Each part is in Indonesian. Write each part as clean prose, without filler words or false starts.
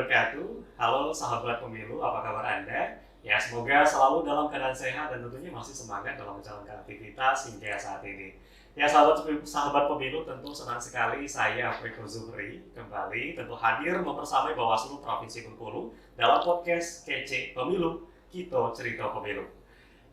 wabarakatuh. Halo sahabat pemilu, apa kabar Anda? Ya, semoga selalu dalam keadaan sehat dan tentunya masih semangat dalam menjalankan aktivitas hingga saat ini. Ya, sahabat pemilu, tentu senang sekali saya Freko Zuhri kembali tentu hadir mempersamai Bawaslu Provinsi Bengkulu dalam podcast Kece Pemilu, Kito Cerita Pemilu.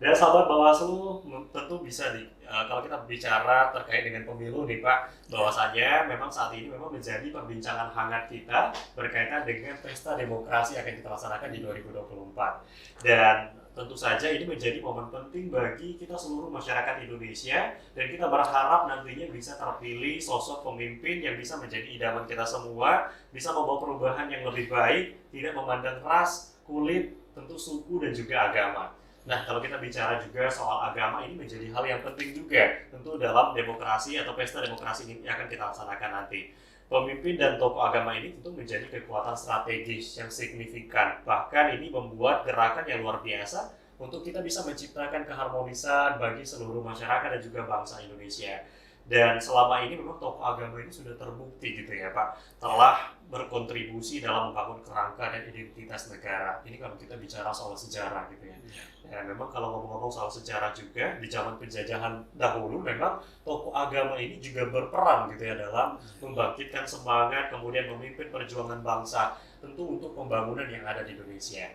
Dan sahabat Bawaslu tentu bisa kalau kita bicara terkait dengan pemilu nih Pak, bahwasanya memang saat ini memang menjadi perbincangan hangat kita berkaitan dengan pesta demokrasi yang akan kita laksanakan di 2024. Dan tentu saja ini menjadi momen penting bagi kita seluruh masyarakat Indonesia, dan kita berharap nantinya bisa terpilih sosok pemimpin yang bisa menjadi idaman kita semua, bisa membawa perubahan yang lebih baik, tidak memandang ras, kulit, tentu suku dan juga agama. Nah, kalau kita bicara juga soal agama, ini menjadi hal yang penting juga tentu dalam demokrasi atau pesta demokrasi ini yang akan kita laksanakan nanti. Pemimpin dan tokoh agama ini tentu menjadi kekuatan strategis yang signifikan. Bahkan ini membuat gerakan yang luar biasa untuk kita bisa menciptakan keharmonisan bagi seluruh masyarakat dan juga bangsa Indonesia. Dan selama ini memang tokoh agama ini sudah terbukti gitu ya Pak, telah berkontribusi dalam membangun kerangka dan identitas negara. Ini kalau kita bicara soal sejarah gitu ya. Dan memang kalau ngomong-ngomong soal sejarah juga, di zaman penjajahan dahulu memang tokoh agama ini juga berperan gitu ya dalam membangkitkan semangat, kemudian memimpin perjuangan bangsa tentu untuk pembangunan yang ada di Indonesia.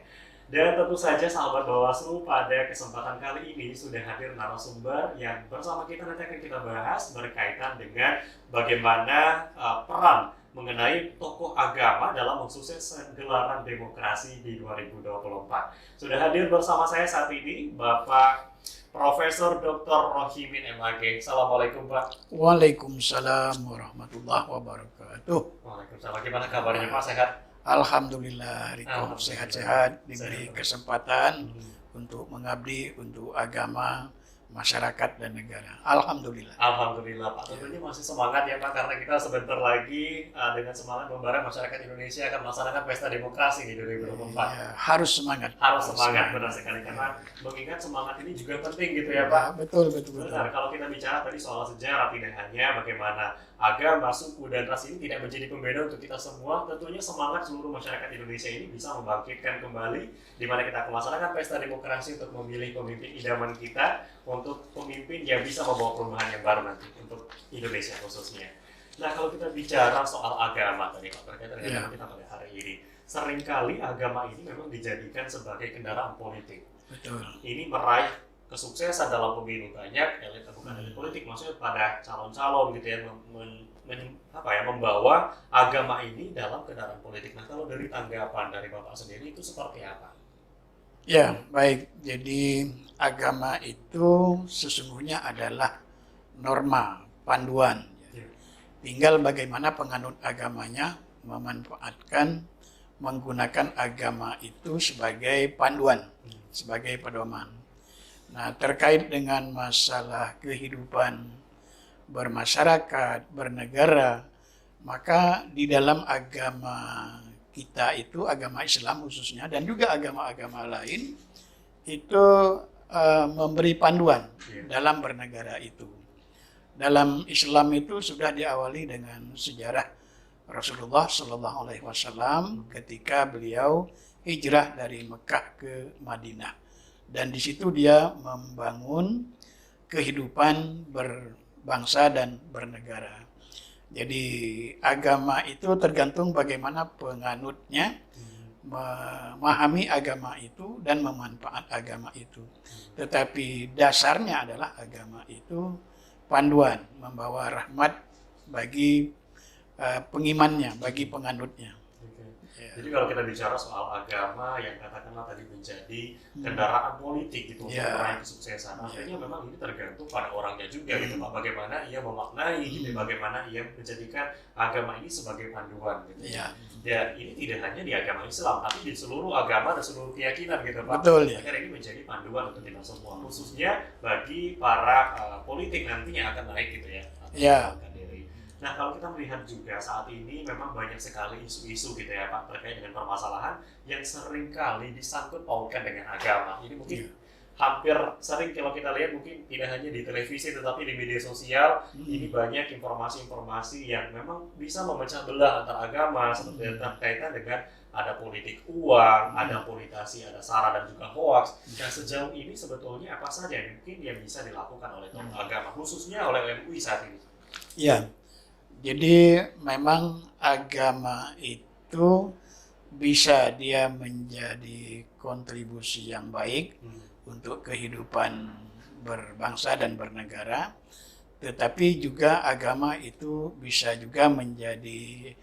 Dan tentu saja sahabat Bawaslu, pada kesempatan kali ini sudah hadir narasumber yang bersama kita nanti akan kita bahas berkaitan dengan bagaimana peran mengenai tokoh agama dalam mensukseskan gelaran demokrasi di 2024. Sudah hadir bersama saya saat ini Bapak Profesor Dr. Rohimin MAG. Assalamualaikum Pak. Waalaikumsalam warahmatullahi wabarakatuh. Waalaikumsalam. Gimana kabarnya Pak? Sehat? Alhamdulillah, Riko sehat-sehat, diberi kesempatan untuk mengabdi untuk agama, masyarakat dan negara. Alhamdulillah. Alhamdulillah Pak. Tentunya masih semangat ya Pak, karena kita sebentar lagi dengan semangat membara masyarakat Indonesia akan melaksanakan pesta demokrasi di 2024. Ya, harus semangat. Harus semangat, benar sekali. Karena mengingat semangat ini juga penting gitu ya Pak. Ya, betul. Benar, kalau kita bicara tadi soal sejarah, tidak hanya bagaimana agama, suku, dan ras ini tidak menjadi pembeda untuk kita semua, tentunya semangat seluruh masyarakat Indonesia ini bisa membangkitkan kembali di mana kita akan melaksanakan pesta demokrasi untuk memilih pemimpin idaman kita, untuk pemimpin yang bisa membawa perubahan yang baru nanti untuk Indonesia khususnya. Nah, kalau kita bicara soal agama tadi Pak, terkait dengan kita pada hari ini, seringkali agama ini memang dijadikan sebagai kendaraan politik. Betul. Ini meraih kesuksesan dalam pemilu, banyak elit bukan elit politik, maksudnya pada calon-calon gitu ya, membawa agama ini dalam kendaraan politik. Nah, kalau dari tanggapan dari Bapak sendiri itu seperti apa? Ya, baik. Jadi agama itu sesungguhnya adalah norma, panduan. Tinggal bagaimana penganut agamanya memanfaatkan, menggunakan agama itu sebagai panduan, sebagai pedoman. Nah, terkait dengan masalah kehidupan bermasyarakat, bernegara, maka di dalam agama kita itu, agama Islam khususnya, dan juga agama-agama lain, itu memberi panduan dalam bernegara itu. Dalam Islam itu sudah diawali dengan sejarah Rasulullah SAW ketika beliau hijrah dari Mekah ke Madinah. Dan di situ dia membangun kehidupan berbangsa dan bernegara. Jadi agama itu tergantung bagaimana penganutnya memahami agama itu dan memanfaat agama itu. Tetapi dasarnya adalah agama itu panduan, membawa rahmat bagi pengimannya, bagi penganutnya. Jadi kalau kita bicara soal agama yang katakanlah tadi menjadi kendaraan politik gitu untuk meraih kesuksesan, artinya memang ini tergantung pada orangnya juga gitu Pak, bagaimana ia memaknai gitu, bagaimana ia menjadikan agama ini sebagai panduan gitu. Dan ini tidak hanya di agama Islam, tapi di seluruh agama dan seluruh keyakinan gitu Pak. Betul, agar ini menjadi panduan untuk kita semua, khususnya bagi para politik nantinya akan naik gitu ya. Nah, kalau kita melihat juga saat ini memang banyak sekali isu-isu gitu ya Pak, terkait dengan permasalahan yang seringkali disangkut pautkan dengan agama. Ini mungkin hampir sering kalau kita lihat mungkin tidak hanya di televisi tetapi di media sosial ini banyak informasi-informasi yang memang bisa memecah belah antar agama seperti terkaitan dengan ada politik uang, ada politisasi, ada sara dan juga hoax. Dan sejauh ini sebetulnya apa saja yang mungkin yang bisa dilakukan oleh tokoh agama khususnya oleh MUI saat ini? Ya, jadi memang agama itu bisa dia menjadi kontribusi yang baik untuk kehidupan berbangsa dan bernegara, tetapi juga agama itu bisa juga menjadi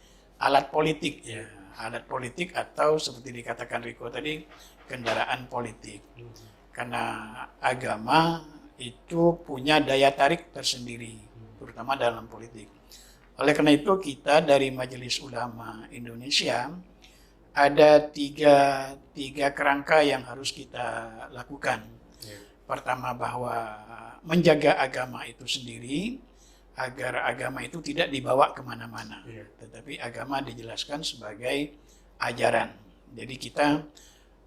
alat politik ya, alat politik atau seperti dikatakan Riko tadi kendaraan politik. Karena agama itu punya daya tarik tersendiri, terutama dalam politik. Oleh karena itu kita dari Majelis Ulama Indonesia ada tiga kerangka yang harus kita lakukan. Pertama, bahwa menjaga agama itu sendiri agar agama itu tidak dibawa kemana-mana, tetapi agama dijelaskan sebagai ajaran. Jadi kita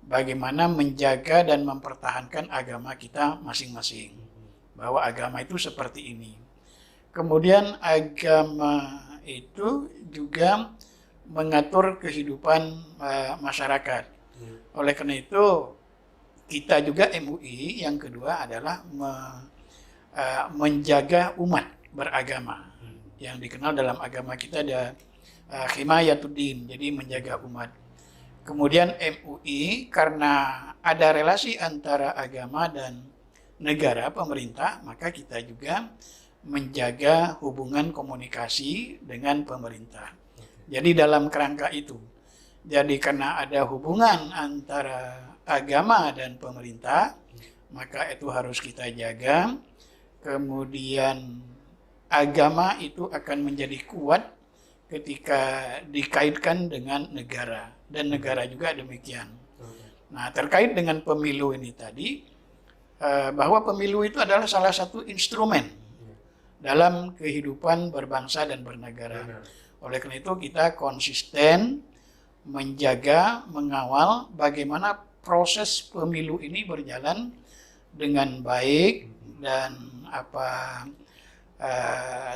bagaimana menjaga dan mempertahankan agama kita masing-masing, bahwa agama itu seperti ini. Kemudian agama itu juga mengatur kehidupan masyarakat. Oleh karena itu kita juga MUI yang kedua adalah menjaga umat beragama. Yang dikenal dalam agama kita ada himayatuddin, jadi menjaga umat. Kemudian MUI karena ada relasi antara agama dan negara, pemerintah, maka kita juga menjaga hubungan komunikasi dengan pemerintah. Jadi dalam kerangka itu, jadi karena ada hubungan antara agama dan pemerintah, maka itu harus kita jaga. Kemudian agama itu akan menjadi kuat ketika dikaitkan dengan negara, dan negara juga demikian. Nah, terkait dengan pemilu ini tadi, bahwa pemilu itu adalah salah satu instrumen dalam kehidupan berbangsa dan bernegara. Oleh karena itu kita konsisten menjaga, mengawal bagaimana proses pemilu ini berjalan dengan baik dan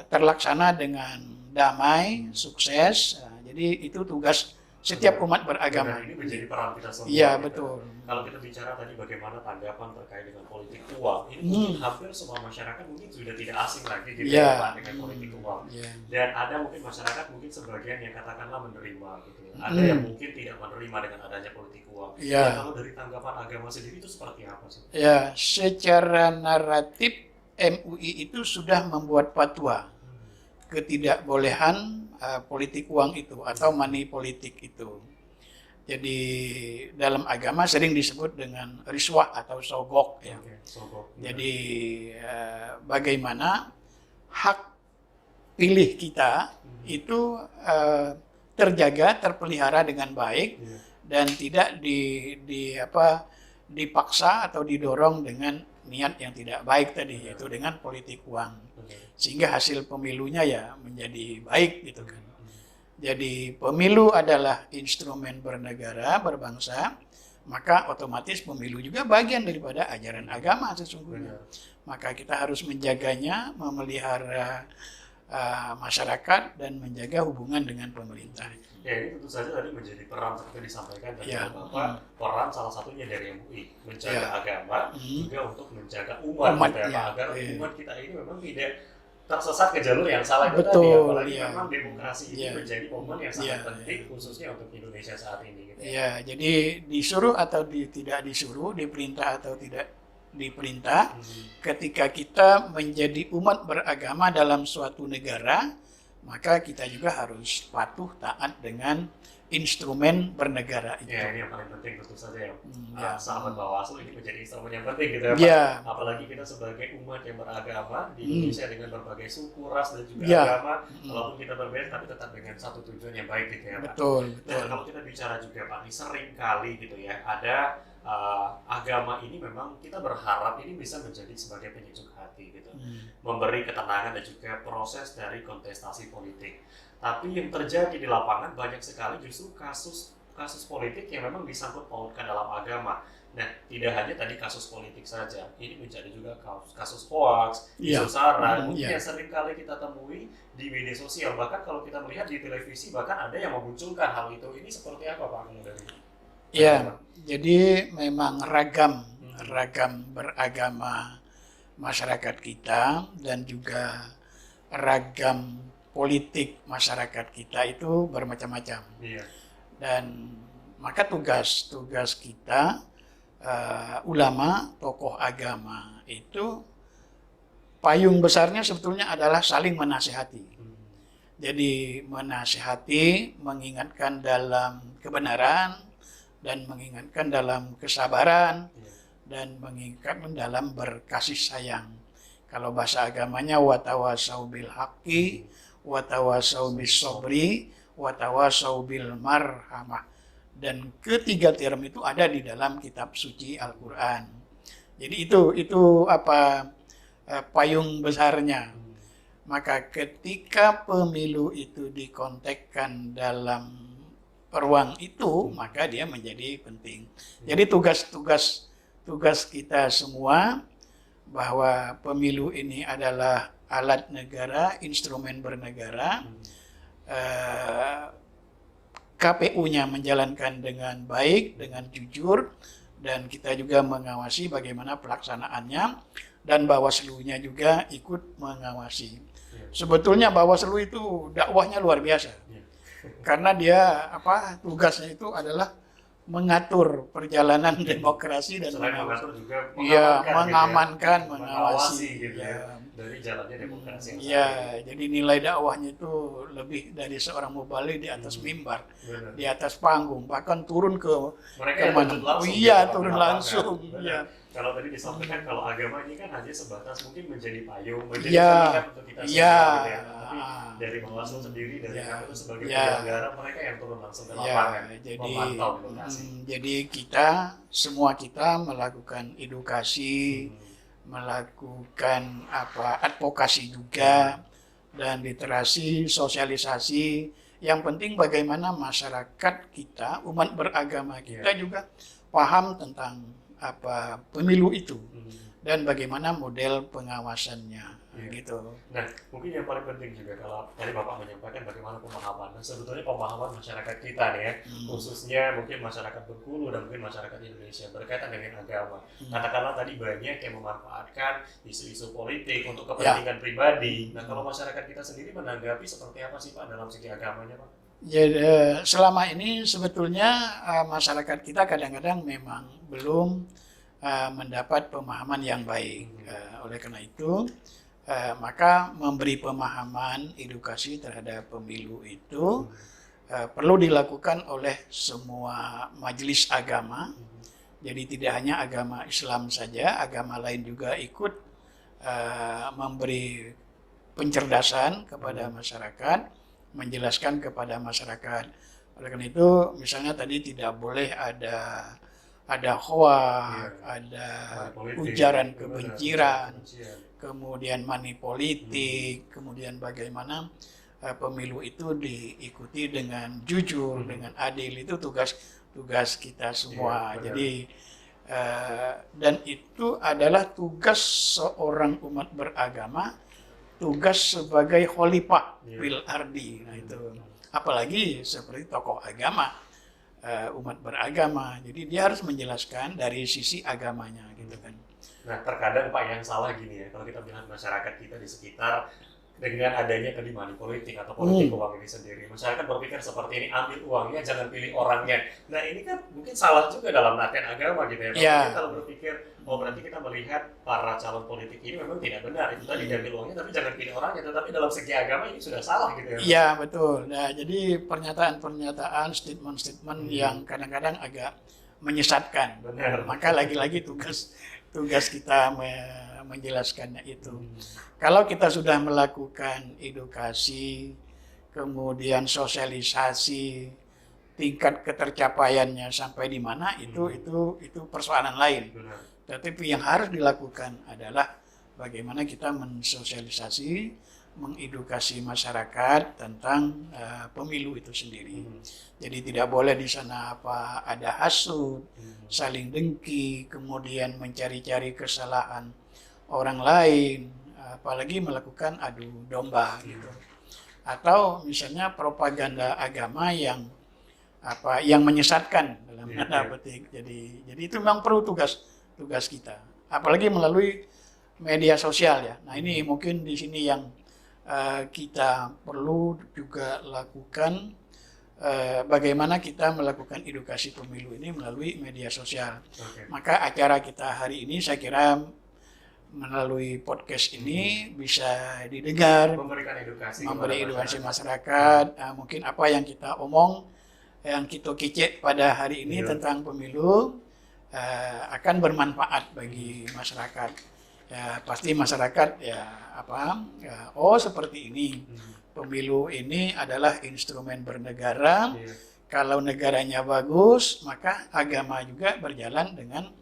terlaksana dengan damai, sukses. Jadi itu tugas setiap umat beragama. Ini menjadi peran kita semua. Iya, betul. Kalau kita bicara tadi bagaimana tanggapan terkait dengan politik uang, ini mungkin hampir semua masyarakat mungkin sudah tidak asing lagi gitu dengan politik uang. Dan ada mungkin masyarakat mungkin sebagian yang katakanlah menerima gitu. Ada yang mungkin tidak menerima dengan adanya politik uang. Dan kalau dari tanggapan agama sendiri itu seperti apa sih? Ya, secara naratif MUI itu sudah membuat fatwa ketidakbolehan politik uang itu atau money politik itu. Jadi dalam agama sering disebut dengan riswah atau sogok ya. Jadi bagaimana hak pilih kita itu terjaga, terpelihara dengan baik dan tidak dipaksa atau didorong dengan niat yang tidak baik tadi, yaitu dengan politik uang, sehingga hasil pemilunya ya menjadi baik gitu kan. Jadi pemilu adalah instrumen bernegara, berbangsa, maka otomatis pemilu juga bagian daripada ajaran agama sesungguhnya. Maka kita harus menjaganya, memelihara masyarakat dan menjaga hubungan dengan pemerintah. Ya, ini tentu saja tadi menjadi peran seperti disampaikan dari Bapak, peran salah satunya dari MUI menjaga agama juga untuk menjaga umat kita agar umat kita ini memang tidak tersesat ke jalur yang salah itu tadi, apalagi memang demokrasi ini menjadi momen yang sangat penting khususnya untuk Indonesia saat ini gitu. Ya, jadi disuruh atau tidak disuruh, diperintah atau tidak diperintah, ketika kita menjadi umat beragama dalam suatu negara, maka kita juga harus patuh taat dengan instrumen bernegara itu. Ya, ini yang paling penting tentu saja ya. Sahabat Bawaslu ini menjadi instrumen yang penting gitu ya Pak. Apalagi kita sebagai umat yang beragama di Indonesia dengan berbagai suku, ras dan juga agama, walaupun kita berbeda tapi tetap dengan satu tujuan yang baik gitu ya Pak. Betul. Dan kalau kita bicara juga Pak, ini sering kali gitu ya ada agama ini memang kita berharap ini bisa menjadi sebagai penyejuk hati gitu, memberi ketenangan dan juga proses dari kontestasi politik. Tapi yang terjadi di lapangan banyak sekali justru kasus kasus politik yang memang disangkut pautkan dalam agama. Nah, tidak hanya tadi kasus politik saja, ini menjadi juga kasus hoax, isu sara, mungkin yang sering kali kita temui di media sosial. Bahkan kalau kita melihat di televisi, bahkan ada yang memunculkan hal itu. Ini seperti apa Pak? Ya, jadi memang ragam beragama masyarakat kita dan juga ragam politik masyarakat kita itu bermacam-macam. Iya. Dan maka tugas kita ulama, tokoh agama itu payung besarnya sebetulnya adalah saling menasihati. Jadi menasihati, mengingatkan dalam kebenaran dan mengingatkan dalam kesabaran dan mengingatkan dalam berkasih sayang. Kalau bahasa agamanya watawasau bil haqqi, watawasau bis sabri, watawasau bil marhamah. Dan ketiga term itu ada di dalam kitab suci Al-Quran. Jadi itu payung besarnya. Maka ketika pemilu itu dikontekkan dalam ruang itu, maka dia menjadi penting. Jadi tugas kita semua bahwa pemilu ini adalah alat negara, instrumen bernegara. KPU-nya menjalankan dengan baik, dengan jujur, dan kita juga mengawasi bagaimana pelaksanaannya, dan Bawaslu-nya juga ikut mengawasi. Sebetulnya Bawaslu itu dakwahnya luar biasa, karena dia tugasnya itu adalah mengatur perjalanan demokrasi dan mengatur juga mengamankan, mengawasi gitu ya, dari jalannya demokrasi. Jadi nilai dakwahnya itu lebih dari seorang mubaligh di atas mimbar, di atas panggung, bahkan turun ke mana. Turun langsung. Kalau tadi disampaikan kalau agama ini kan hanya sebatas mungkin menjadi payung, menjadi pengingat untuk kita semua gitu ya. Tapi dari Bawaslu sendiri, dari KPU sebagai penyelenggara, mereka yang turun langsung ke lapangan, memantau di lokasi. Jadi semua kita melakukan edukasi, melakukan advokasi juga, dan literasi, sosialisasi. Yang penting bagaimana masyarakat kita, umat beragama kita juga paham tentang pemilu itu dan bagaimana model pengawasannya gitu. Nah, mungkin yang paling penting juga kalau tadi Bapak menyampaikan bagaimana pemahaman. Nah, sebetulnya pemahaman masyarakat kita nih ya, khususnya mungkin masyarakat Bengkulu dan mungkin masyarakat Indonesia berkaitan dengan agama. Katakanlah tadi banyak yang memanfaatkan isu-isu politik untuk kepentingan pribadi. Nah, kalau masyarakat kita sendiri menanggapi seperti apa sih Pak dalam segi agamanya Pak? Jadi selama ini sebetulnya masyarakat kita kadang-kadang memang belum mendapat pemahaman yang baik. Oleh karena itu, maka memberi pemahaman, edukasi terhadap pemilu itu perlu dilakukan oleh semua majelis agama. Jadi tidak hanya agama Islam saja, agama lain juga ikut memberi pencerdasan kepada masyarakat, menjelaskan kepada masyarakat. Oleh karena itu, misalnya tadi tidak boleh ada hoak, ada ujaran kebencian, kemudian money politik, kemudian bagaimana pemilu itu diikuti dengan jujur, dengan adil. Itu tugas kita semua. Jadi dan itu adalah tugas seorang umat beragama, tugas sebagai khalifah fil ardi. Nah itu apalagi seperti tokoh agama, umat beragama. Jadi dia harus menjelaskan dari sisi agamanya gitu kan. Nah, terkadang Pak yang salah gini ya, kalau kita melihat masyarakat kita di sekitar dengan adanya tadi money politik atau politik uang ini sendiri, masyarakat berpikir seperti ini, ambil uangnya, jangan pilih orangnya. Nah, ini kan mungkin salah juga dalam artian agama gitu ya. Kalau berpikir, berarti kita melihat para calon politik ini memang tidak benar. Itu tadi diambil uangnya, tapi jangan pilih orangnya. Tetapi dalam segi agama ini sudah salah gitu ya. Iya, betul. Nah, jadi pernyataan, statement yang kadang-kadang agak menyesatkan. Benar. Maka lagi-lagi tugas kita menjelaskannya itu. Kalau kita sudah melakukan edukasi, kemudian sosialisasi, tingkat ketercapaiannya sampai di mana itu persoalan lain. Benar. Tetapi yang harus dilakukan adalah bagaimana kita mensosialisasi mengedukasi masyarakat tentang pemilu itu sendiri. Jadi tidak boleh di sana ada hasut, saling dengki, kemudian mencari-cari kesalahan orang lain, apalagi melakukan adu domba gitu. Atau misalnya propaganda agama yang menyesatkan dalam tanda petik. Jadi itu memang perlu tugas kita. Apalagi melalui media sosial ya. Nah ini mungkin di sini yang kita perlu juga lakukan, bagaimana kita melakukan edukasi pemilu ini melalui media sosial. Maka acara kita hari ini saya kira melalui podcast ini bisa didengar, memberi edukasi masyarakat, mungkin apa yang kita omong, yang kita kicik pada hari ini tentang pemilu akan bermanfaat bagi masyarakat. Ya, pasti masyarakat oh seperti ini, pemilu ini adalah instrumen bernegara. Kalau negaranya bagus, maka agama juga berjalan dengan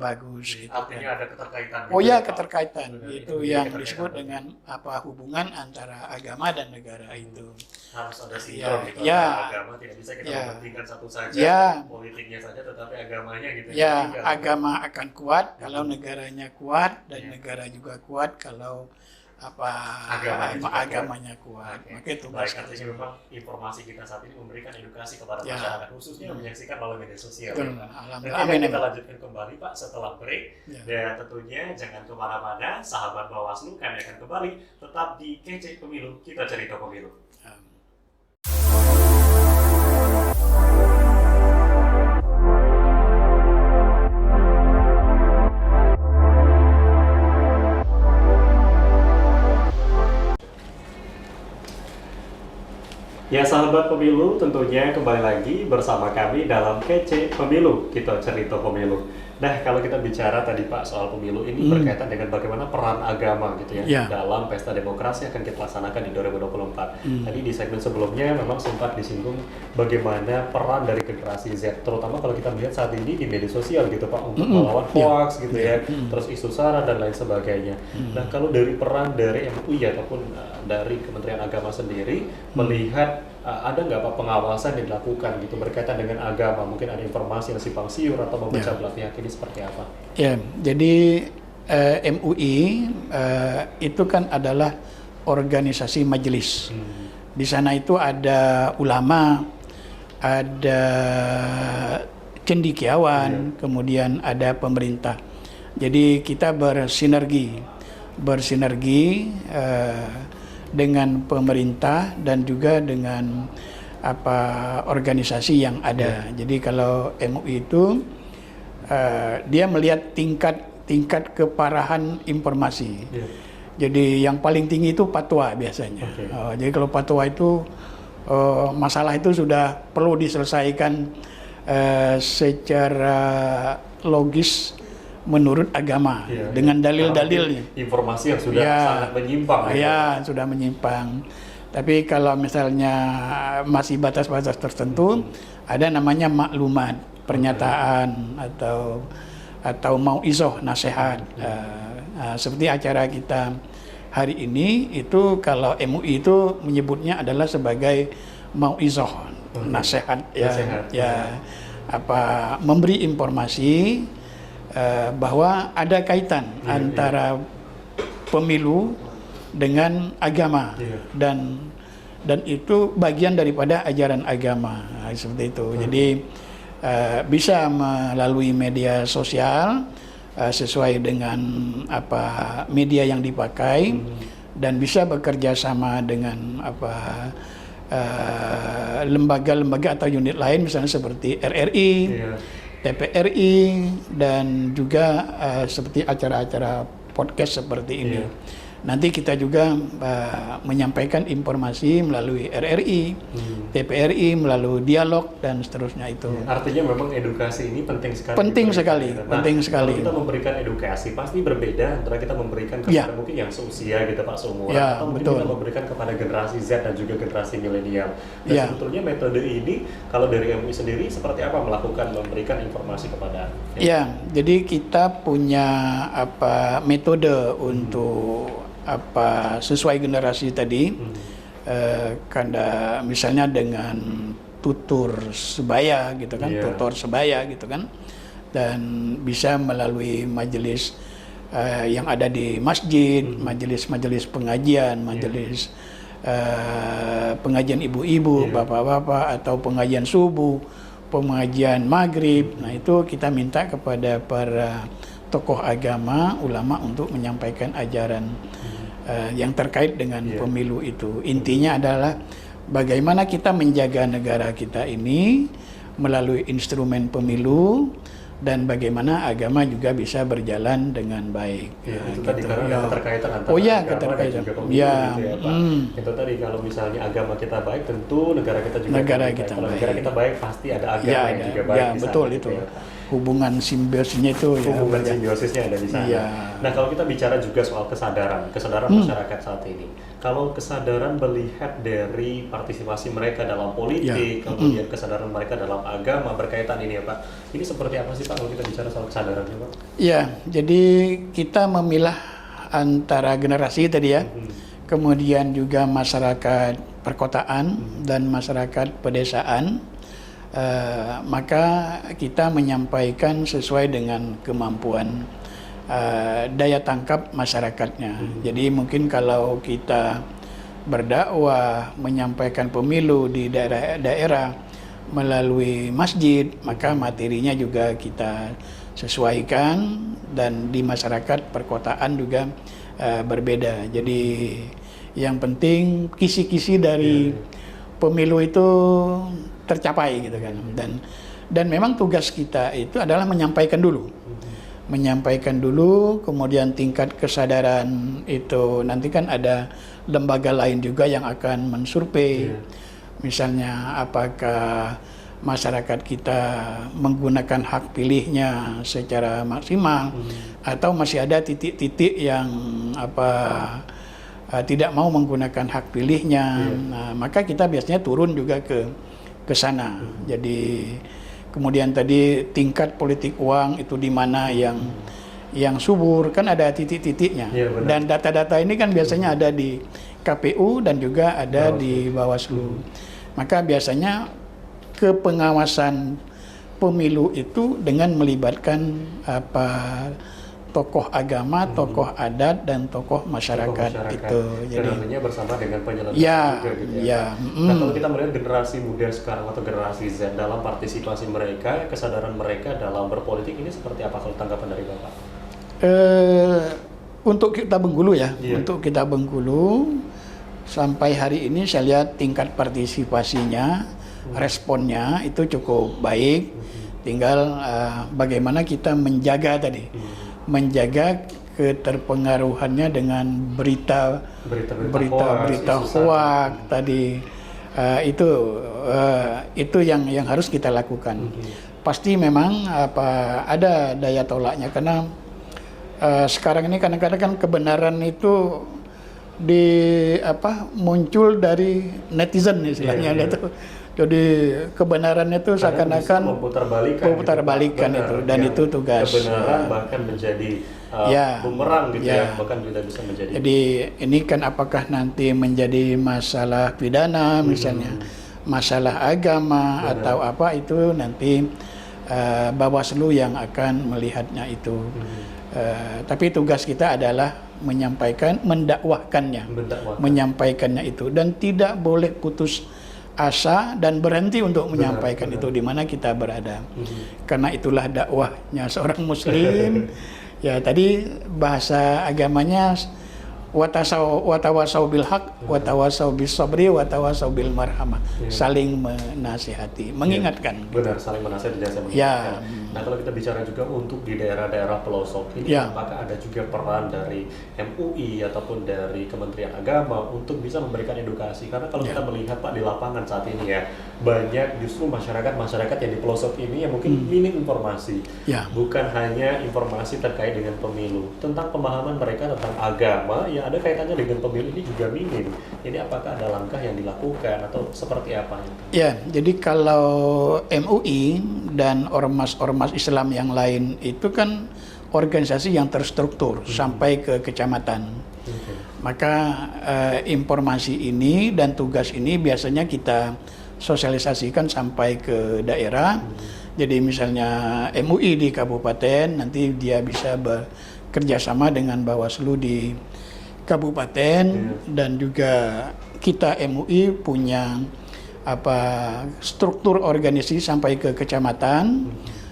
bagus. Gitu. Artinya ada keterkaitan. Oh ya, keterkaitan. Itu yang disebut dengan hubungan antara agama dan negara itu. Harus ada sinkron gitu. Agama tidak bisa kita mementingkan satu saja, politiknya saja, tetapi agamanya gitu. Ya, agama akan kuat kalau negaranya kuat, dan negara juga kuat kalau agamanya kuat. Maka itu artinya memang informasi kita saat ini memberikan edukasi kepada masyarakat, khususnya yang menyaksikan melalui media sosial. Nanti kita lanjutkan kembali Pak setelah break. Dan tentunya jangan kemana-mana, sahabat Bawaslu, kami akan kembali tetap di Kece Pemilu, kita cerita pemilu. Ya sahabat pemilu, tentunya kembali lagi bersama kami dalam Kece Pemilu, kita cerita pemilu. Nah kalau kita bicara tadi Pak soal pemilu ini berkaitan dengan bagaimana peran agama gitu ya dalam pesta demokrasi yang akan kita laksanakan di 2024. Tadi di segmen sebelumnya memang sempat disinggung bagaimana peran dari generasi Z, terutama kalau kita melihat saat ini di media sosial gitu Pak, untuk melawan hoax gitu ya, terus isu sara dan lain sebagainya. Nah kalau dari peran dari MUI ataupun dari Kementerian Agama sendiri melihat ada nggak Pak pengawasan yang dilakukan gitu berkaitan dengan agama, mungkin ada informasi yang simpang siur atau memecah belah pihak ini seperti apa? Ya, jadi MUI itu kan adalah organisasi majelis. Di sana itu ada ulama, ada cendekiawan, kemudian ada pemerintah. Jadi kita bersinergi dengan pemerintah dan juga dengan organisasi yang ada. Jadi kalau MUI itu dia melihat tingkat keparahan informasi. Jadi yang paling tinggi itu fatwa biasanya. Jadi kalau fatwa itu masalah itu sudah perlu diselesaikan secara logis menurut agama dengan dalil-dalilnya. Informasi yang sudah sangat menyimpang. Sudah menyimpang. Tapi kalau misalnya masih batas-batas tertentu, ada namanya maklumat, pernyataan atau mau'izoh, nasihat. Seperti acara kita hari ini itu kalau MUI itu menyebutnya adalah sebagai mau'izoh, nasihat memberi informasi bahwa ada kaitan antara pemilu dengan agama dan itu bagian daripada ajaran agama, seperti itu. Jadi bisa melalui media sosial sesuai dengan media yang dipakai, dan bisa bekerja sama dengan lembaga-lembaga atau unit lain, misalnya seperti RRI, TPRI, dan juga seperti acara-acara podcast seperti ini. Nanti kita juga menyampaikan informasi melalui RRI, TPRI, melalui dialog dan seterusnya itu. Artinya memang edukasi ini penting sekali. Penting sekali. Kalau kita memberikan edukasi pasti berbeda antara kita memberikan kepada mungkin yang seusia gitu Pak, seumuran, atau mungkin kita memberikan kepada generasi Z dan juga generasi milenial. Dan sebetulnya metode ini kalau dari MUI sendiri seperti apa memberikan informasi kepada? Jadi kita punya metode untuk sesuai generasi tadi, karena misalnya dengan tutur sebaya gitu kan, tutor sebaya gitu kan, dan bisa melalui majelis yang ada di masjid, majelis-majelis pengajian, majelis pengajian ibu-ibu, bapak-bapak, atau pengajian subuh, pengajian maghrib. Nah itu kita minta kepada para tokoh agama, ulama untuk menyampaikan ajaran yang terkait dengan pemilu itu. Intinya adalah bagaimana kita menjaga negara kita ini melalui instrumen pemilu, dan bagaimana agama juga bisa berjalan dengan baik. Ya, itu tadi karena ada keterkaitan antara agama dan juga pemilu gitu ya Pak. Itu tadi kalau misalnya agama kita baik, tentu negara kita juga baik. Kalau negara kita baik, pasti ada agama yang juga baik. Betul itu. Hubungan simbiosisnya itu. Hubungan simbiosisnya ada di sana. Nah kalau kita bicara juga soal kesadaran masyarakat saat ini. Kalau kesadaran melihat dari partisipasi mereka dalam politik, kemudian kesadaran mereka dalam agama berkaitan ini ya Pak. Ini seperti apa sih Pak kalau kita bicara soal kesadaran ya Pak? Ya, jadi kita memilah antara generasi tadi ya, kemudian juga masyarakat perkotaan dan masyarakat pedesaan. Maka kita menyampaikan sesuai dengan kemampuan daya tangkap masyarakatnya. Jadi mungkin kalau kita berdakwah menyampaikan pemilu di daerah-daerah melalui masjid, maka materinya juga kita sesuaikan, dan di masyarakat perkotaan juga berbeda. Jadi yang penting kisi-kisi dari pemilu itu tercapai gitu kan. Dan memang tugas kita itu adalah menyampaikan dulu, kemudian tingkat kesadaran itu nanti kan ada lembaga lain juga yang akan mensurvei. Misalnya apakah masyarakat kita menggunakan hak pilihnya secara maksimal, atau masih ada titik-titik yang tidak mau menggunakan hak pilihnya. Nah, maka kita biasanya turun juga ke sana. Jadi kemudian tadi tingkat politik uang itu di mana yang subur, kan ada titik-titiknya. Dan data-data ini kan biasanya ada di KPU dan juga ada di Bawaslu. Maka biasanya kepengawasan pemilu itu dengan melibatkan tokoh agama, tokoh adat, dan tokoh masyarakat itu. Jadi tentunya bersama dengan penyelenggara juga gitu ya. Nah kalau kita melihat generasi muda sekarang atau generasi Z dalam partisipasi mereka, kesadaran mereka dalam berpolitik ini seperti apa kalau tanggapan dari Bapak? Untuk kita Bengkulu ya, untuk kita Bengkulu sampai hari ini saya lihat tingkat partisipasinya, responnya itu cukup baik. Tinggal bagaimana kita menjaga menjaga keterpengaruhannya dengan berita hoak tadi, itu yang harus kita lakukan. Pasti memang ada daya tolaknya, karena sekarang ini kadang-kadang kan kebenaran itu muncul dari netizen istilahnya gitu. Jadi kebenarannya itu seakan-akan memutarbalikkan itu, dan itu tugas. Kebenaran bahkan menjadi bumerang gitu ya, bahkan tidak bisa menjadi. Jadi ini kan apakah nanti menjadi masalah pidana misalnya, masalah agama atau apa, itu nanti Bawaslu yang akan melihatnya itu. Tapi tugas kita adalah mendakwahkannya, menyampaikannya itu, dan tidak boleh putus asa dan berhenti untuk menyampaikan itu di mana kita berada. Karena itulah dakwahnya seorang muslim. Ya tadi bahasa agamanya watawasau bil haq, watawasau bis sabri, watawasau bil marhamah. Saling menasihati, mengingatkan. Benar, saling menasihati dan saling mengingatkan. Nah kalau kita bicara juga untuk di daerah-daerah pelosok ini, apakah ada juga peran dari MUI ataupun dari Kementerian Agama untuk bisa memberikan edukasi? Karena kalau kita melihat Pak di lapangan saat ini ya, banyak justru masyarakat yang di pelosok ini yang mungkin minim informasi. Bukan hanya informasi terkait dengan pemilu, tentang pemahaman mereka tentang agama yang ada kaitannya dengan pemilu ini juga minim. Ini apakah ada langkah yang dilakukan atau seperti apa? Ya, jadi kalau MUI dan ormas Islam yang lain itu kan organisasi yang terstruktur sampai ke kecamatan. Maka informasi ini dan tugas ini biasanya kita sosialisasikan sampai ke daerah. Jadi misalnya MUI di kabupaten, nanti dia bisa bekerja sama dengan Bawaslu di kabupaten, dan juga kita MUI punya struktur organisasi sampai ke kecamatan.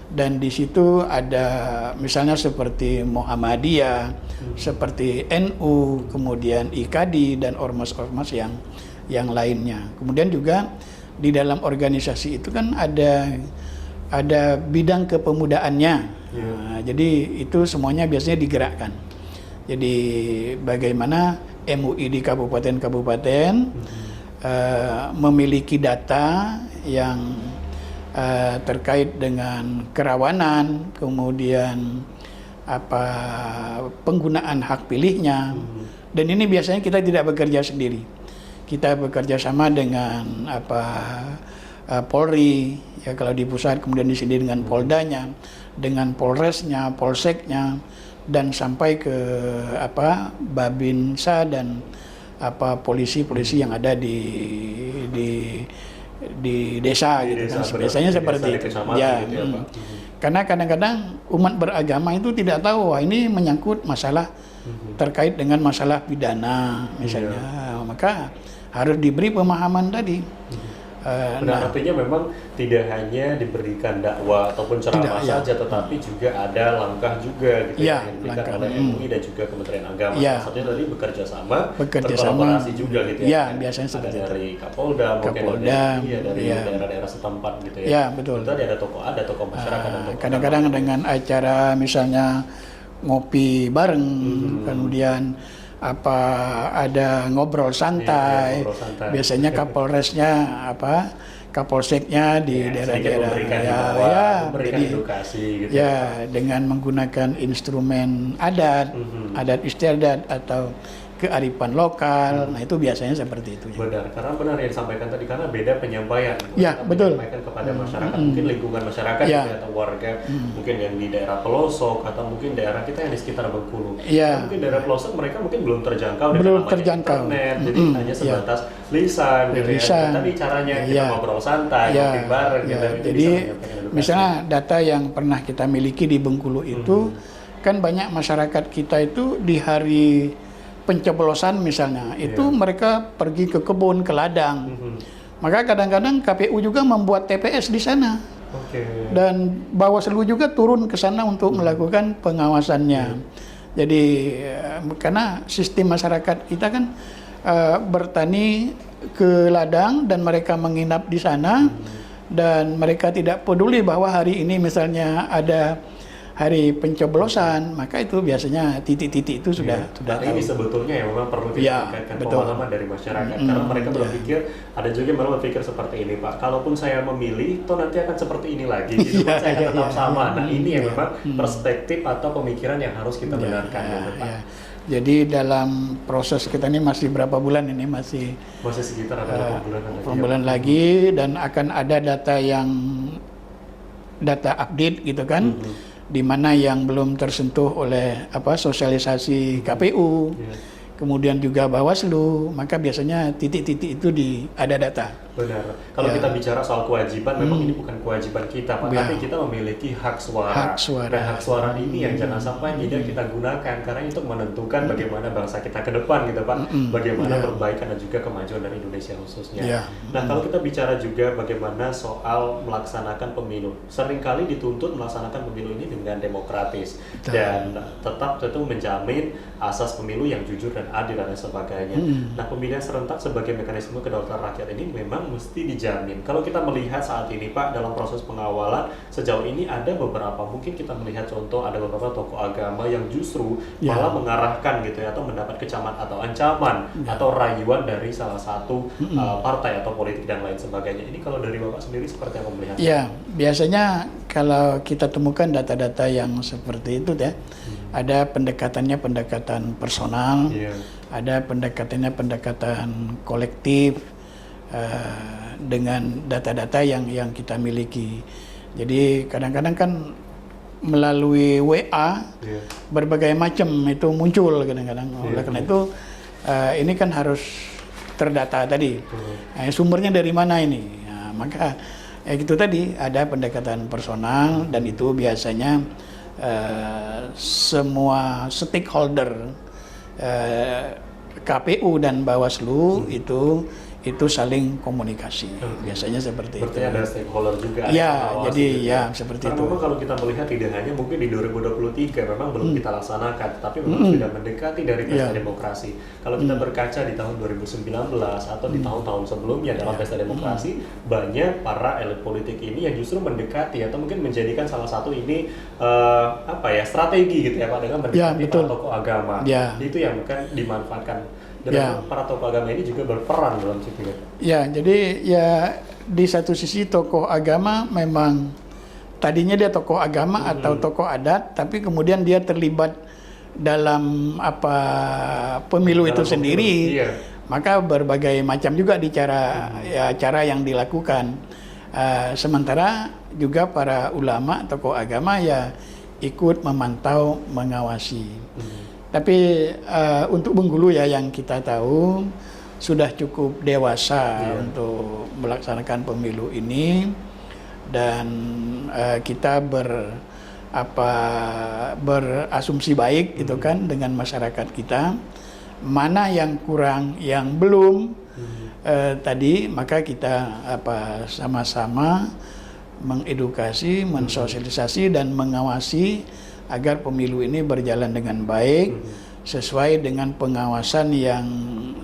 Dan di situ ada misalnya seperti Muhammadiyah, seperti NU, kemudian IKADI dan ormas-ormas yang lainnya. Kemudian juga di dalam organisasi itu kan ada bidang kepemudaannya. Nah, jadi itu semuanya biasanya digerakkan. Jadi bagaimana MUI di kabupaten-kabupaten memiliki data yang terkait dengan kerawanan, kemudian penggunaan hak pilihnya. Dan ini biasanya kita tidak bekerja sendiri. Kita bekerja sama dengan Polri, ya kalau di pusat, kemudian di sini dengan Poldanya, dengan Polresnya, Polseknya, dan sampai ke Babinsa dan polisi-polisi yang ada di desa gitu kan. Biasanya seperti itu. Ya, gitu ya, Pak. Karena kadang-kadang umat beragama itu tidak tahu, wah ini menyangkut masalah terkait dengan masalah pidana misalnya. Maka harus diberi pemahaman tadi. Artinya memang tidak hanya diberikan dakwah ataupun ceramah saja, tetapi juga ada langkah juga gitu yang diberikan oleh MUI dan juga Kementerian Agama. Satunya tadi bekerja sama, berkolaborasi juga gitu ya. Biasanya seperti itu. Dari Kapolda, mungkin dari daerah-daerah setempat gitu ya. Ya, betul. Tadi ada tokoh masyarakat dan tokoh kadang-kadang dengan acara misalnya ngopi bareng, kemudian ada ngobrol santai. Biasanya Kapolresnya Kapolseknya di daerah-daerah memberikan edukasi gitu. Dengan menggunakan instrumen adat istiadat atau kearifan lokal. Nah, itu biasanya seperti itu. Benar, karena benar yang disampaikan tadi, karena beda penyampaian. Betul. Menyampaikan kepada masyarakat, mungkin lingkungan masyarakat atau warga, mungkin yang di daerah pelosok atau mungkin daerah kita yang di sekitar Bengkulu. Mungkin daerah pelosok mereka mungkin belum terjangkau dengan internet, jadi hanya sebatas lisan gitu ya. Tadi caranya kita ngobrol santai, ngopi bareng gitu. Jadi misalnya data yang pernah kita miliki di Bengkulu itu kan banyak masyarakat kita itu di hari pencoblosan misalnya, itu mereka pergi ke kebun, ke ladang. Maka kadang-kadang KPU juga membuat TPS di sana. Dan Bawaslu juga turun ke sana untuk melakukan pengawasannya. Jadi karena sistem masyarakat kita kan bertani ke ladang dan mereka menginap di sana, dan mereka tidak peduli bahwa hari ini misalnya ada hari pencoblosan, maka itu biasanya titik-titik itu sudah tahu. Ini sebetulnya memang perlu ditingkatkan pemahaman dari masyarakat, karena mereka berpikir, ada juga yang malah berpikir seperti ini, Pak, kalaupun saya memilih, toh nanti akan seperti ini lagi, gitu kan, saya akan tetap sama. Nah, ini yang memang perspektif atau pemikiran yang harus kita benarkan, Pak. Jadi dalam proses kita ini masih berapa bulan ini, masih sekitar ada 8 bulan lagi, dan akan ada data update gitu kan. Di mana yang belum tersentuh oleh sosialisasi KPU, kemudian juga Bawaslu, maka biasanya titik-titik itu ada data. Benar. Kalau kita bicara soal kewajiban, memang ini bukan kewajiban kita, Pak, tapi kita memiliki hak suara. Dan hak suara ini yang jangan sampai tidak kita gunakan, karena itu menentukan bagaimana bangsa kita ke depan gitu, Pak. Bagaimana perbaikan dan juga kemajuan dari Indonesia khususnya. Nah, kalau kita bicara juga bagaimana soal melaksanakan pemilu, seringkali dituntut melaksanakan pemilu ini dengan demokratis dan tetap tentu menjamin asas pemilu yang jujur dan adil dan sebagainya. Nah, pemilihan serentak sebagai mekanisme kedaulatan rakyat ini memang mesti dijamin. Kalau kita melihat saat ini, Pak, dalam proses pengawalan sejauh ini ada beberapa, mungkin kita melihat contoh, ada beberapa tokoh agama yang justru malah mengarahkan gitu ya, atau mendapat kecaman atau ancaman atau rayuan dari salah satu partai atau politik dan lain sebagainya. Ini kalau dari Bapak sendiri seperti apa melihat? Ya, biasanya kalau kita temukan data-data yang seperti itu ya, ada pendekatan personal, ada pendekatan kolektif dengan data-data yang kita miliki. Jadi kadang-kadang kan melalui WA berbagai macam itu muncul kadang-kadang. Oleh karena itu ini kan harus terdata tadi. Sumbernya dari mana ini? Nah, maka itu tadi ada pendekatan personal dan itu biasanya semua stakeholder KPU dan Bawaslu itu saling komunikasi. Biasanya seperti Berarti itu. ada stakeholder juga. Ya, ada jadi Bawaslu ya juga. seperti Karena itu. memang kalau kita melihat tidak hanya mungkin di 2023 memang belum kita laksanakan, tapi memang sudah mendekati dari pesta demokrasi. Kalau kita berkaca di tahun 2019 atau di tahun-tahun sebelumnya dalam pesta demokrasi, banyak para elit politik ini yang justru mendekati atau mungkin menjadikan salah satu ini strategi gitu ya Pak, dengan mendekati para tokoh agama. Itu yang bukan dimanfaatkan. Dan memang para tokoh agama ini juga berperan dalam situ ya. Ya, jadi ya di satu sisi tokoh agama memang tadinya dia tokoh agama atau tokoh adat, tapi kemudian dia terlibat dalam pemilu itu sendiri. Iya. Maka berbagai macam juga di cara yang dilakukan. Sementara juga para ulama tokoh agama ya ikut memantau, mengawasi. Tapi untuk Bengkulu ya yang kita tahu sudah cukup dewasa untuk melaksanakan pemilu ini dan kita berasumsi baik gitu kan dengan masyarakat kita, mana yang kurang, yang belum tadi, maka kita sama-sama mengedukasi, mensosialisasi dan mengawasi agar pemilu ini berjalan dengan baik sesuai dengan pengawasan yang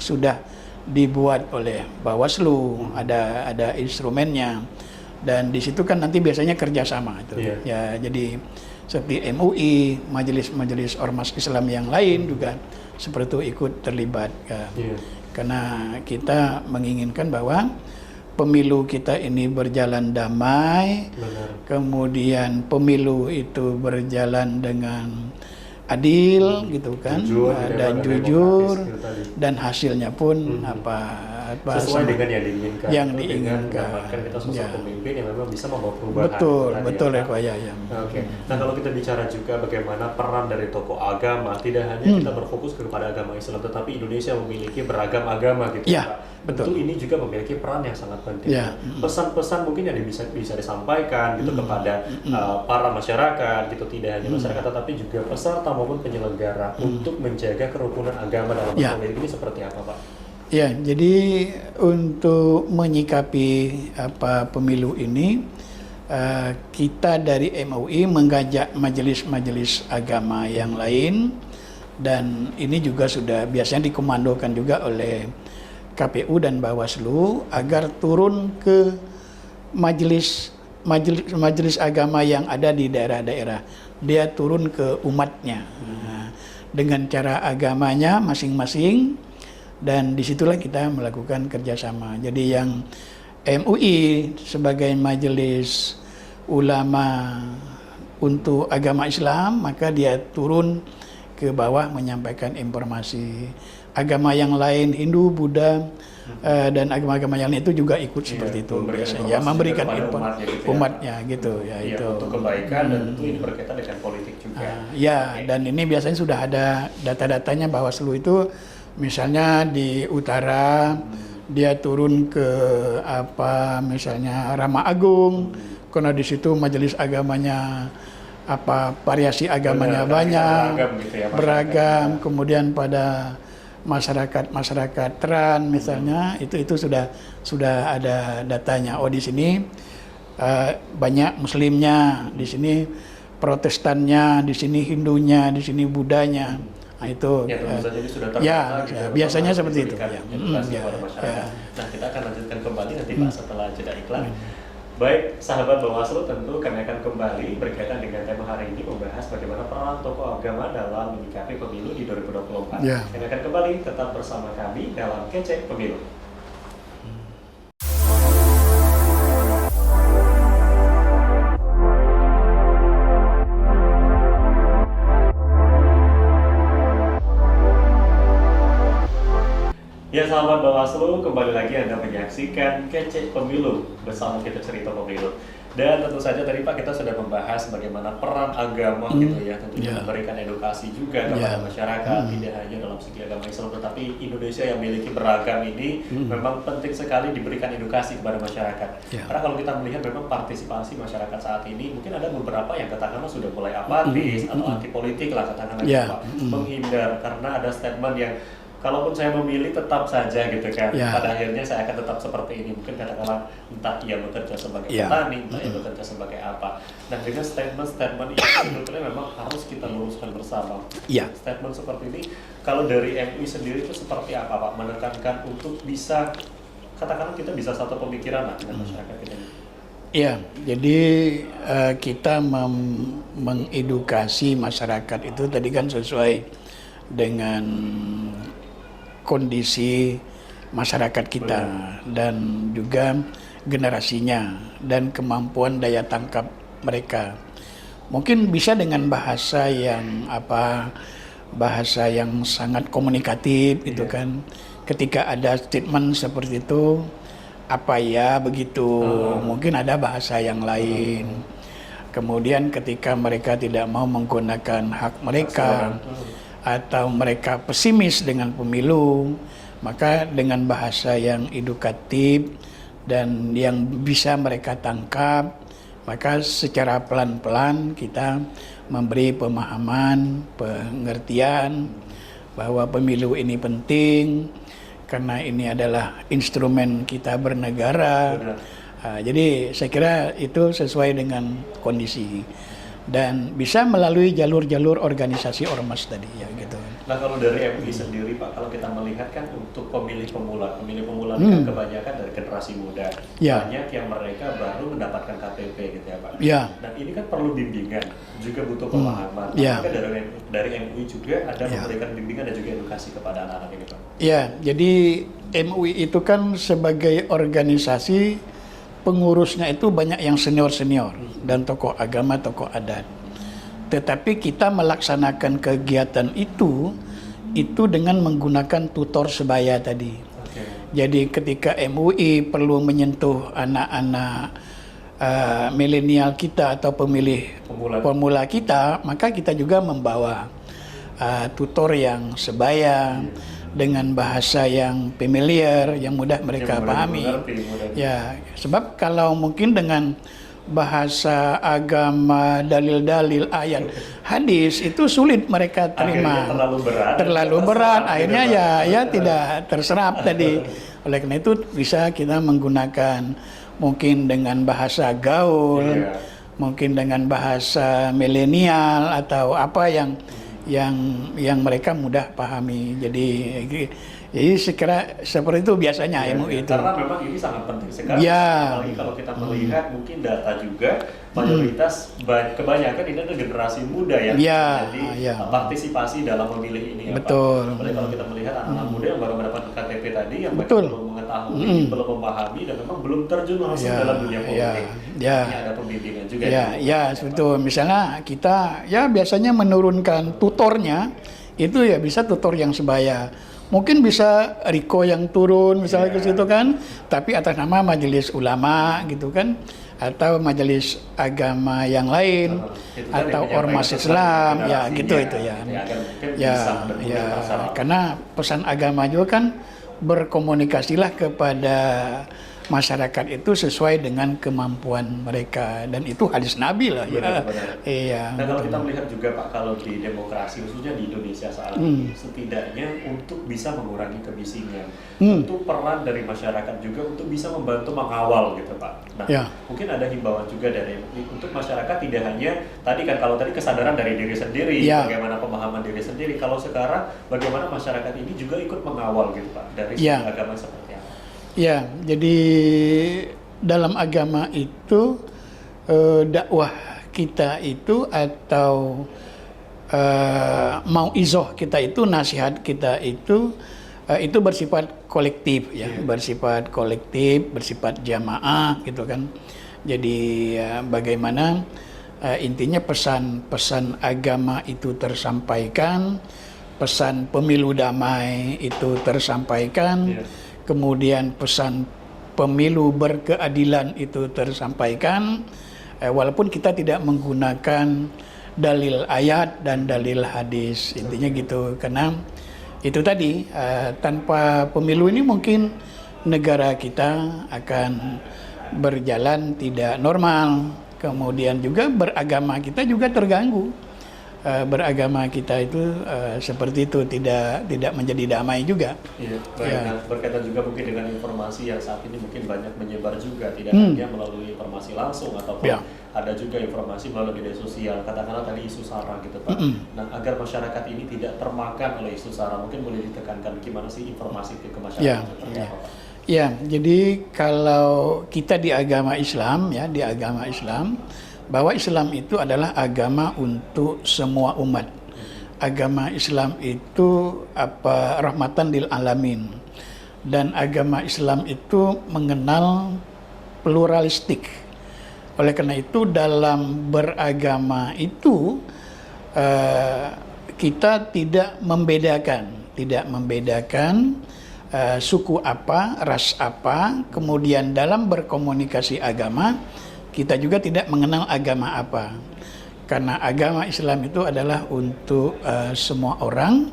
sudah dibuat oleh Bawaslu, ada instrumennya dan di situ kan nanti biasanya kerjasama itu. Ya, jadi seperti MUI, majelis-majelis ormas Islam yang lain juga seperti itu ikut terlibat karena kita menginginkan bahwa pemilu kita ini berjalan damai, kemudian pemilu itu berjalan dengan adil gitu kan, dan jujur dan hasilnya pun sesuai dengan yang diinginkan. Kita sosok pemimpin yang memang bisa membawa perubahan. Betul ya Pak ya. Oke. Nah kalau kita bicara juga bagaimana peran dari tokoh agama, tidak hanya kita berfokus kepada agama Islam, tetapi Indonesia memiliki beragam agama gitu Pak. Tentu ini juga memiliki peran yang sangat penting. Pesan-pesan mungkin yang bisa disampaikan gitu kepada para masyarakat gitu, tidak hanya masyarakat tetapi juga peserta maupun penyelenggara untuk menjaga kerukunan agama dalam pemilu ini seperti apa Pak? Ya, jadi untuk menyikapi pemilu ini kita dari MUI mengajak majelis-majelis agama yang lain dan ini juga sudah biasanya dikomandokan juga oleh KPU dan Bawaslu agar turun ke majelis agama yang ada di daerah-daerah. Dia turun ke umatnya dengan cara agamanya masing-masing dan disitulah kita melakukan kerjasama. Jadi yang MUI sebagai majelis ulama untuk agama Islam, maka dia turun ke bawah menyampaikan informasi. Agama yang lain, Hindu, Buddha, dan agama-agama yang lain itu juga ikut seperti itu biasanya, memberikan umatnya gitu ya, itu untuk kebaikan dan tentu ini berkaitan dengan politik juga. Dan ini biasanya sudah ada data-datanya Bawaslu itu, misalnya di utara dia turun ke misalnya Rama Agung, karena di situ majelis agamanya variasi agamanya banyak, beragam, kemudian pada masyarakat Tran misalnya itu sudah ada datanya. Oh di sini banyak Muslimnya, di sini Protestannya, di sini Hindunya, di sini Buddhanya. Nah itu biasanya seperti itu. Nah kita akan lanjutkan kembali nanti Pak setelah jeda iklan. Baik, sahabat Bawaslu, tentu kami akan kembali berkaitan dengan tema hari ini membahas bagaimana peran tokoh agama dalam menyikapi pemilu di 2024. Kami akan kembali tetap bersama kami dalam Kece Pemilu. Ya sahabat Bawaslu, kembali lagi Anda menyaksikan Kece Pemilu bersama kita cerita pemilu. Dan tentu saja tadi Pak kita sudah membahas bagaimana peran agama gitu ya, tentunya Ya. memberikan edukasi juga kepada Ya. masyarakat, tidak hanya dalam segi agama Islam, tetapi Indonesia yang memiliki beragam ini memang penting sekali diberikan edukasi kepada masyarakat. Ya. Karena kalau kita melihat memang partisipasi masyarakat saat ini, mungkin ada beberapa yang katakanlah sudah mulai apatis atau anti politik lah katakanlah Ya. gitu, Pak, menghindar karena ada statement yang kalaupun saya memilih tetap saja gitu kan, Ya. pada akhirnya saya akan tetap seperti ini. Mungkin katakanlah entah ia bekerja sebagai Ya. petani, entah ia bekerja sebagai apa. Nah dengan statement-statement ini sebetulnya memang harus kita luruskan bersama. Ya. Statement seperti ini, kalau dari MUI sendiri itu seperti apa Pak? Menekankan untuk bisa, katakanlah kita bisa satu pemikiran lah dengan masyarakat kita ini. Ya, jadi kita mengedukasi masyarakat itu tadi kan sesuai dengan kondisi masyarakat kita dan juga generasinya dan kemampuan daya tangkap mereka. Mungkin bisa dengan bahasa yang bahasa yang sangat komunikatif gitu kan. Ketika ada statement seperti itu, apa ya begitu, mungkin ada bahasa yang lain. Kemudian ketika mereka tidak mau menggunakan hak mereka atau mereka pesimis dengan pemilu, maka dengan bahasa yang edukatif dan yang bisa mereka tangkap, maka secara pelan-pelan kita memberi pemahaman, pengertian bahwa pemilu ini penting karena ini adalah instrumen kita bernegara. Jadi saya kira itu sesuai dengan kondisi dan bisa melalui jalur-jalur organisasi ormas tadi ya gitu. Nah kalau dari MUI sendiri Pak, kalau kita melihat kan untuk pemilih pemula ini kan kebanyakan dari generasi muda, Ya. banyak yang mereka baru mendapatkan KTP gitu ya Pak. Ya. Dan ini kan perlu bimbingan, juga butuh pemahaman. Ya. Apakah dari MUI juga ada Ya. memberikan bimbingan dan juga edukasi kepada anak-anak ini Pak? Ya, jadi MUI itu kan sebagai organisasi pengurusnya itu banyak yang senior-senior dan tokoh agama, tokoh adat. Tetapi kita melaksanakan kegiatan itu dengan menggunakan tutor sebaya tadi. Jadi ketika MUI perlu menyentuh anak-anak milenial kita atau pemilih pemula kita, maka kita juga membawa tutor yang sebaya dengan bahasa yang familiar, yang mudah mereka pahami. Ya, sebab kalau mungkin dengan bahasa agama, dalil-dalil, ayat, hadis itu sulit mereka terima. Terlalu berat. Akhirnya ya tidak terserap tadi. Oleh karena itu bisa kita menggunakan mungkin dengan bahasa gaul, mungkin dengan bahasa milenial atau apa yang mereka mudah pahami. Jadi sekira seperti itu biasanya MUI itu. Karena memang ini sangat penting sekali. Ya. Apalagi kalau kita melihat mungkin data juga mayoritas kebanyakan ini adalah generasi muda yang jadi partisipasi dalam memilih ini. Betul. Apalagi kalau kita melihat anak-anak muda yang baru mendapatkan KTP tadi yang Betul. belum mengetahui, belum memahami dan memang belum terjun langsung dalam dunia politik. Ini ada pembimbingan juga. Ya, betul. Misalnya kita biasanya menurunkan tutornya itu ya bisa tutor yang sebaya. Mungkin bisa Riko yang turun misalnya ke situ kan, tapi atas nama majelis ulama gitu kan, atau majelis agama yang lain, atau ormas Islam, ya gitu itu ya. Karena pesan agama juga kan berkomunikasilah kepada masyarakat itu sesuai dengan kemampuan mereka dan itu hadis Nabi lah ya. Iya. Nah kalau kita melihat juga Pak, kalau di demokrasi khususnya di Indonesia saat ini setidaknya untuk bisa mengurangi kebisingan, itu peran dari masyarakat juga untuk bisa membantu mengawal gitu Pak. Nah mungkin ada himbauan juga dari untuk masyarakat tidak hanya tadi kan kalau tadi kesadaran dari diri sendiri, bagaimana pemahaman diri sendiri. Kalau sekarang bagaimana masyarakat ini juga ikut mengawal gitu Pak dari segi agama seperti apa? Ya, jadi dalam agama itu dakwah kita itu atau mauizah kita itu, nasihat kita itu bersifat kolektif ya, bersifat kolektif, bersifat jamaah gitu kan. Jadi bagaimana intinya pesan-pesan agama itu tersampaikan, pesan pemilu damai itu tersampaikan. Kemudian pesan pemilu berkeadilan itu tersampaikan, walaupun kita tidak menggunakan dalil ayat dan dalil hadis, intinya gitu. Karena itu tadi, tanpa pemilu ini mungkin negara kita akan berjalan tidak normal. Kemudian juga beragama kita juga terganggu. Beragama kita itu seperti itu tidak menjadi damai juga. Iya, baik. Ya. Nah, berkaitan juga mungkin dengan informasi yang saat ini mungkin banyak menyebar juga, tidak hanya melalui informasi langsung ataupun Ya. ada juga informasi melalui media sosial, katakanlah tadi isu SARA gitu Pak. Nah, agar masyarakat ini tidak termakan oleh isu SARA, mungkin boleh ditekankan gimana sih informasi itu ke masyarakat Ya, seperti ya. apa Pak? Ya, jadi kalau kita di agama Islam, ya, di agama Islam, bahwa Islam itu adalah agama untuk semua umat. Agama Islam itu rahmatan lil alamin. Dan agama Islam itu mengenal pluralistik. Oleh karena itu dalam beragama itu kita tidak membedakan suku apa, ras apa. Kemudian dalam berkomunikasi agama kita juga tidak mengenal agama apa, karena agama Islam itu adalah untuk semua orang.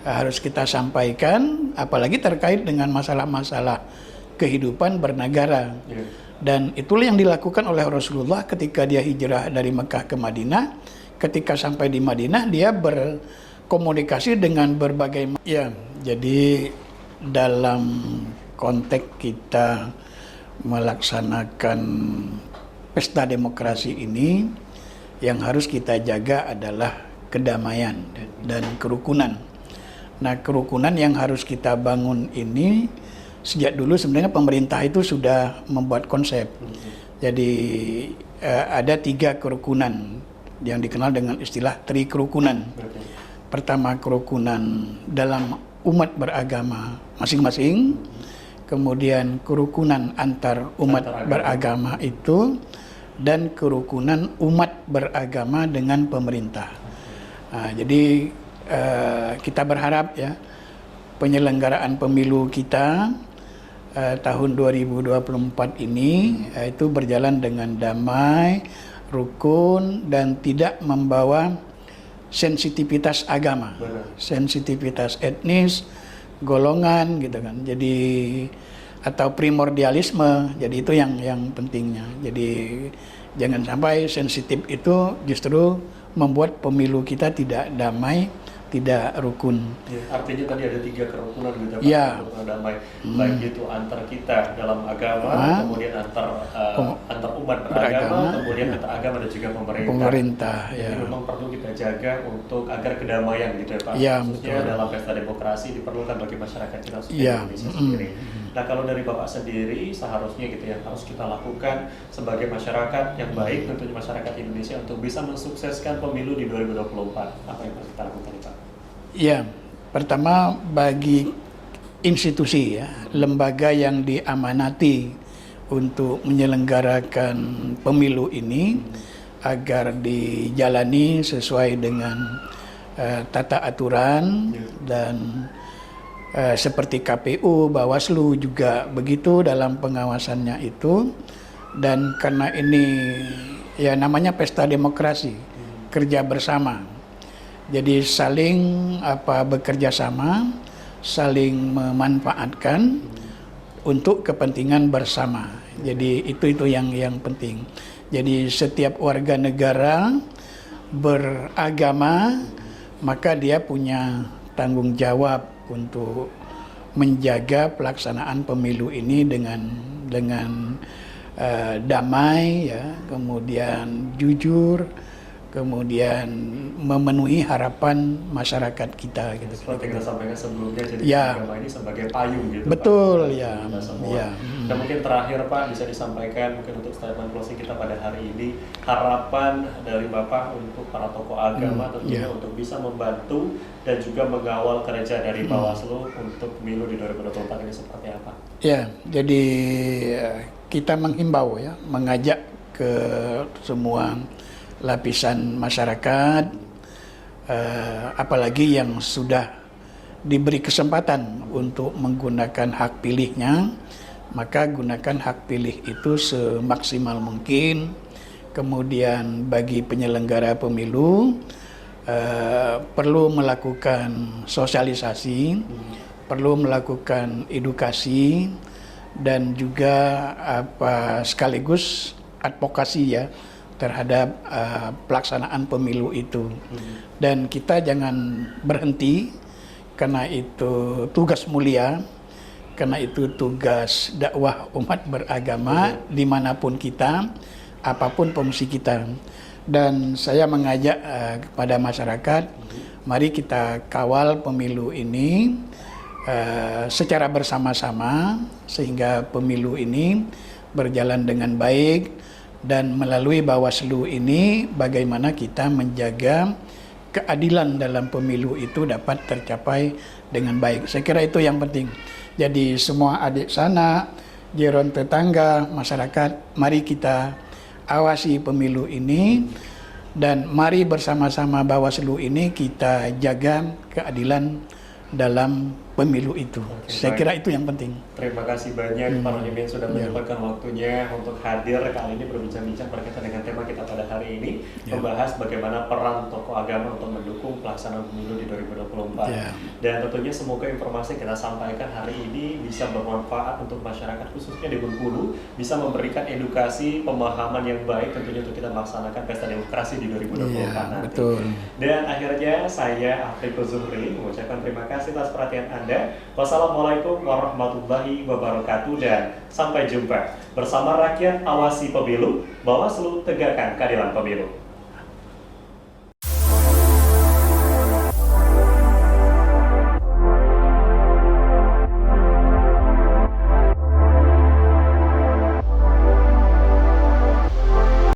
Harus kita sampaikan, apalagi terkait dengan masalah-masalah kehidupan bernegara. Dan itulah yang dilakukan oleh Rasulullah ketika dia hijrah dari Mekah ke Madinah. Ketika sampai di Madinah dia berkomunikasi dengan berbagai ya. Jadi dalam konteks kita melaksanakan pesta demokrasi ini, yang harus kita jaga adalah kedamaian dan kerukunan. Nah, kerukunan yang harus kita bangun ini sejak dulu sebenarnya pemerintah itu sudah membuat konsep. Jadi ada 3 kerukunan yang dikenal dengan istilah trikerukunan. Pertama, kerukunan dalam umat beragama masing-masing. Kemudian kerukunan antar umat beragama itu, dan kerukunan umat beragama dengan pemerintah. Nah, jadi kita berharap ya penyelenggaraan pemilu kita tahun 2024 ini itu berjalan dengan damai, rukun, dan tidak membawa sensitivitas agama, sensitivitas etnis, golongan gitu kan. Jadi atau primordialisme. Jadi itu yang pentingnya. Jadi jangan sampai sensitif itu justru membuat pemilu kita tidak damai, tidak rukun. Ya, artinya tadi ada 3 kerukunan gitu Pak, Ya. untuk damai, baik itu antar kita dalam agama, kemudian antar umat beragama, kemudian antar agama dan juga pemerintah. Ya. Jadi memang perlu kita jaga untuk agar kedamaian gitu ya Pak. Ya, khususnya betul. dalam pesta demokrasi diperlukan bagi masyarakat kita Ya. Indonesia sendiri. Nah, kalau dari Bapak sendiri seharusnya gitu ya, harus kita lakukan sebagai masyarakat yang baik, tentunya masyarakat Indonesia, untuk bisa mensukseskan pemilu di 2024. Apa yang harus kita lakukan Pak? Ya, pertama bagi institusi ya, lembaga yang diamanati untuk menyelenggarakan pemilu ini agar dijalani sesuai dengan tata aturan dan seperti KPU, Bawaslu juga begitu dalam pengawasannya itu. Dan karena ini ya namanya pesta demokrasi, kerja bersama. Jadi saling bekerja sama, saling memanfaatkan untuk kepentingan bersama. Jadi itu yang penting. Jadi setiap warga negara beragama maka dia punya tanggung jawab untuk menjaga pelaksanaan pemilu ini dengan damai ya, kemudian jujur, kemudian memenuhi harapan masyarakat kita gitu. Seperti kita sampaikan sebelumnya, jadi Ya. agama ini sebagai payung gitu Betul, Pak, ya. kita semua. Ya. Dan mungkin terakhir Pak, bisa disampaikan mungkin untuk statement closing kita pada hari ini, harapan dari Bapak untuk para tokoh agama tentunya ya. untuk bisa membantu dan juga mengawal kerja dari Bawaslu untuk pemilu di 2024 ini seperti apa? Ya, jadi kita menghimbau ya, mengajak ke semua lapisan masyarakat, apalagi yang sudah diberi kesempatan untuk menggunakan hak pilihnya, maka gunakan hak pilih itu semaksimal mungkin. Kemudian bagi penyelenggara pemilu perlu melakukan sosialisasi, perlu melakukan edukasi, dan juga sekaligus advokasi ya terhadap pelaksanaan pemilu itu. Dan kita jangan berhenti, karena itu tugas mulia, karena itu tugas dakwah umat beragama dimanapun kita, apapun fungsi kita. Dan saya mengajak kepada masyarakat, mari kita kawal pemilu ini secara bersama-sama, sehingga pemilu ini berjalan dengan baik, dan melalui Bawaslu ini bagaimana kita menjaga keadilan dalam pemilu itu dapat tercapai dengan baik. Saya kira itu yang penting. Jadi semua adik sanak, jiran tetangga, masyarakat, mari kita awasi pemilu ini, dan mari bersama-sama Bawaslu ini kita jaga keadilan dalam pemilu itu. Saya kira itu yang penting. Terima kasih banyak Pak Rohimin sudah menyempatkan waktunya untuk hadir kali ini berbincang-bincang berkaitan dengan tema kita pada hari ini, membahas bagaimana peran tokoh agama untuk mendukung pelaksanaan pemilu di 2024. Dan tentunya semoga informasi yang kita sampaikan hari ini bisa bermanfaat untuk masyarakat, khususnya di Bengkulu, bisa memberikan edukasi, pemahaman yang baik tentunya untuk kita melaksanakan pesta demokrasi di 2024 nanti. Betul. Dan akhirnya saya Afriko Zuhri mengucapkan terima kasih atas perhatian Anda. Wassalamualaikum warahmatullahi wabarakatuh, dan sampai jumpa. Bersama rakyat awasi pemilu, Bawaslu tegakkan keadilan pemilu.